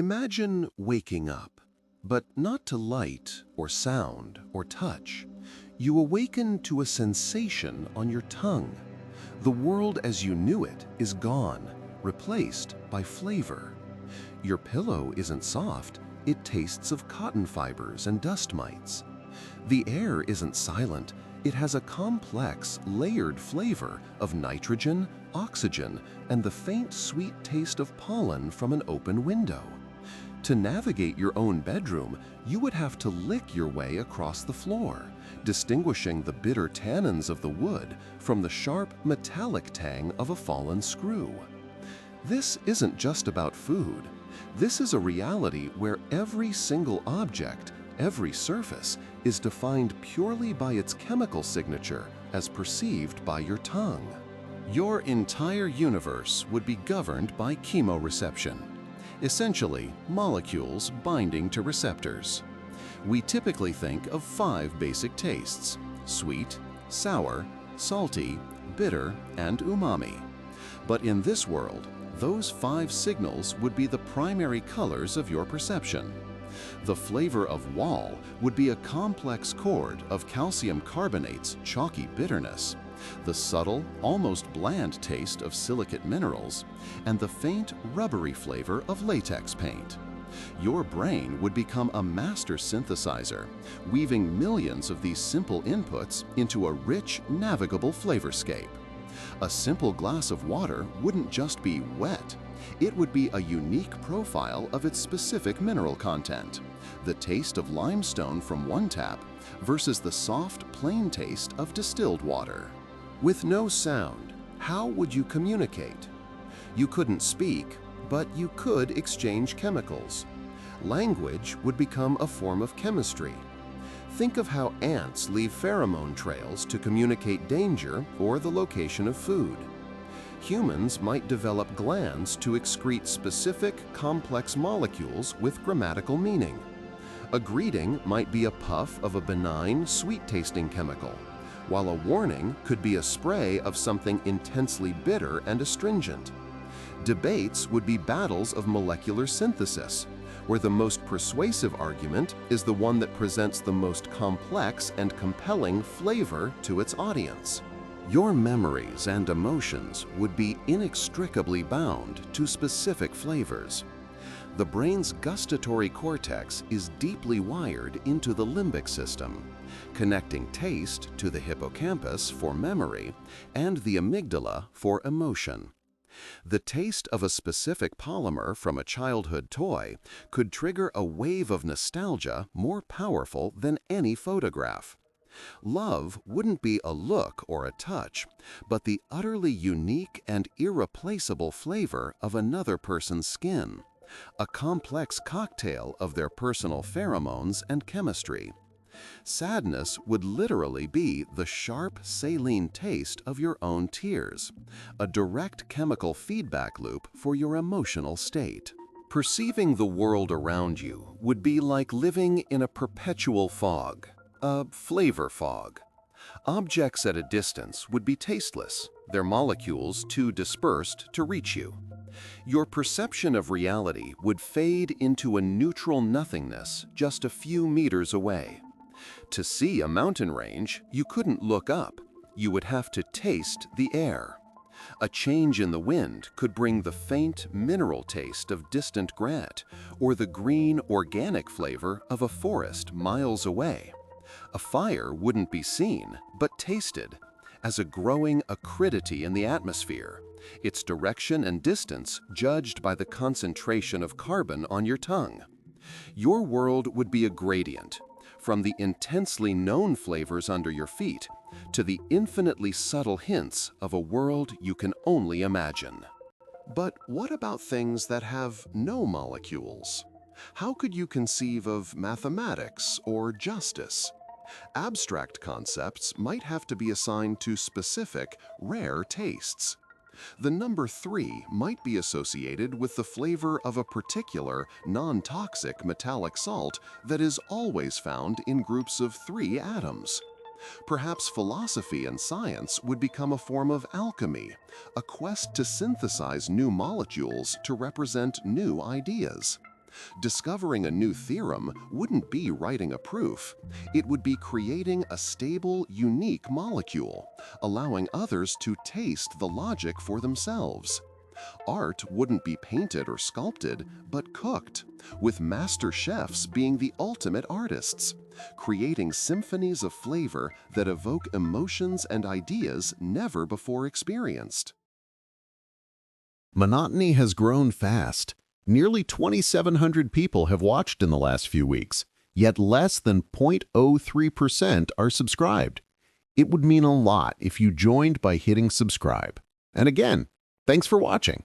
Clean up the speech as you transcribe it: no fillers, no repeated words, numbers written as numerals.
Imagine waking up, but not to light or sound or touch. You awaken to a sensation on your tongue. The world as you knew it is gone, replaced by flavor. Your pillow isn't soft, it tastes of cotton fibers and dust mites. The air isn't silent, it has a complex, layered flavor of nitrogen, oxygen, and the faint sweet taste of pollen from an open window. To navigate your own bedroom, you would have to lick your way across the floor, distinguishing the bitter tannins of the wood from the sharp, metallic tang of a fallen screw. This isn't just about food. This is a reality where every single object, every surface, is defined purely by its chemical signature as perceived by your tongue. Your entire universe would be governed by chemoreception, essentially molecules binding to receptors. We typically think of 5 basic tastes: sweet, sour, salty, bitter, and umami. But in this world, those 5 signals would be the primary colors of your perception. The flavor of wall would be a complex chord of calcium carbonate's chalky bitterness, the subtle, almost bland taste of silicate minerals, and the faint, rubbery flavor of latex paint. Your brain would become a master synthesizer, weaving millions of these simple inputs into a rich, navigable flavorscape. A simple glass of water wouldn't just be wet. It would be a unique profile of its specific mineral content, the taste of limestone from one tap versus the soft, plain taste of distilled water. With no sound, how would you communicate? You couldn't speak, but you could exchange chemicals. Language would become a form of chemistry. Think of how ants leave pheromone trails to communicate danger or the location of food. Humans might develop glands to excrete specific, complex molecules with grammatical meaning. A greeting might be a puff of a benign, sweet-tasting chemical, while a warning could be a spray of something intensely bitter and astringent. Debates would be battles of molecular synthesis, where the most persuasive argument is the one that presents the most complex and compelling flavor to its audience. Your memories and emotions would be inextricably bound to specific flavors. The brain's gustatory cortex is deeply wired into the limbic system, connecting taste to the hippocampus for memory and the amygdala for emotion. The taste of a specific polymer from a childhood toy could trigger a wave of nostalgia more powerful than any photograph. Love wouldn't be a look or a touch, but the utterly unique and irreplaceable flavor of another person's skin, a complex cocktail of their personal pheromones and chemistry. Sadness would literally be the sharp, saline taste of your own tears, a direct chemical feedback loop for your emotional state. Perceiving the world around you would be like living in a perpetual fog, a flavor fog. Objects at a distance would be tasteless, their molecules too dispersed to reach you. Your perception of reality would fade into a neutral nothingness just a few meters away. To see a mountain range, you couldn't look up. You would have to taste the air. A change in the wind could bring the faint mineral taste of distant granite or the green organic flavor of a forest miles away. A fire wouldn't be seen, but tasted, as a growing acridity in the atmosphere, its direction and distance judged by the concentration of carbon on your tongue. Your world would be a gradient, from the intensely known flavors under your feet to the infinitely subtle hints of a world you can only imagine. But what about things that have no molecules? How could you conceive of mathematics or justice? Abstract concepts might have to be assigned to specific, rare tastes. The number 3 might be associated with the flavor of a particular non-toxic metallic salt that is always found in groups of 3 atoms. Perhaps philosophy and science would become a form of alchemy, a quest to synthesize new molecules to represent new ideas. Discovering a new theorem wouldn't be writing a proof. It would be creating a stable, unique molecule, allowing others to taste the logic for themselves. Art wouldn't be painted or sculpted, but cooked, with master chefs being the ultimate artists, creating symphonies of flavor that evoke emotions and ideas never before experienced. Monotony has grown fast. Nearly 2,700 people have watched in the last few weeks, yet less than 0.03% are subscribed. It would mean a lot if you joined by hitting subscribe. And again, thanks for watching.